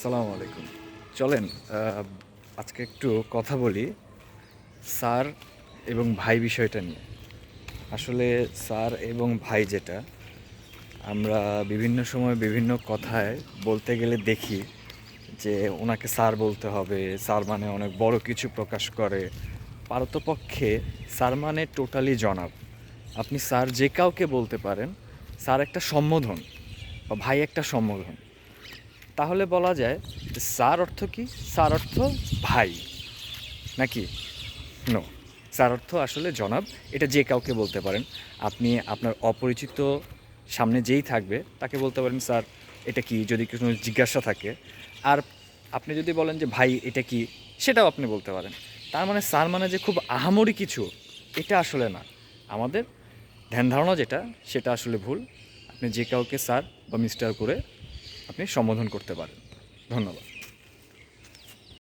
আসসালামু আলাইকুম। চলেন আজকে একটু কথা বলি স্যার এবং ভাই বিষয়টা নিয়ে। আসলে স্যার এবং ভাই যেটা আমরা বিভিন্ন সময় বিভিন্ন কথায় বলতে গেলে দেখি যে ওনাকে স্যার বলতে হবে, স্যার মানে অনেক বড় কিছু প্রকাশ করে। পারতপক্ষে স্যার মানে টোটালি জনাব। আপনি স্যার যে কাউকে বলতে পারেন। স্যার একটা সম্বোধন বা ভাই একটা সম্বোধন। তাহলে বলা যায় যে স্যার অর্থ কি? স্যার অর্থ ভাই, নাকি? নো, স্যার অর্থ আসলে জনাব। এটা যে কাউকে বলতে পারেন। আপনি আপনার অপরিচিত সামনে যেই থাকবে তাকে বলতে পারেন স্যার এটা কি, যদি কোনো জিজ্ঞাসা থাকে। আর আপনি যদি বলেন যে ভাই এটা কি, সেটাও আপনি বলতে পারেন। তার মানে স্যার মানে যে খুব আহামরি কিছু, এটা আসলে না। আমাদের ধ্যান ধারণা যেটা, সেটা আসলে ভুল। আপনি যে কাউকে স্যার বা মিস্টার করে আপনি সম্বোধন করতে পারেন। ধন্যবাদ।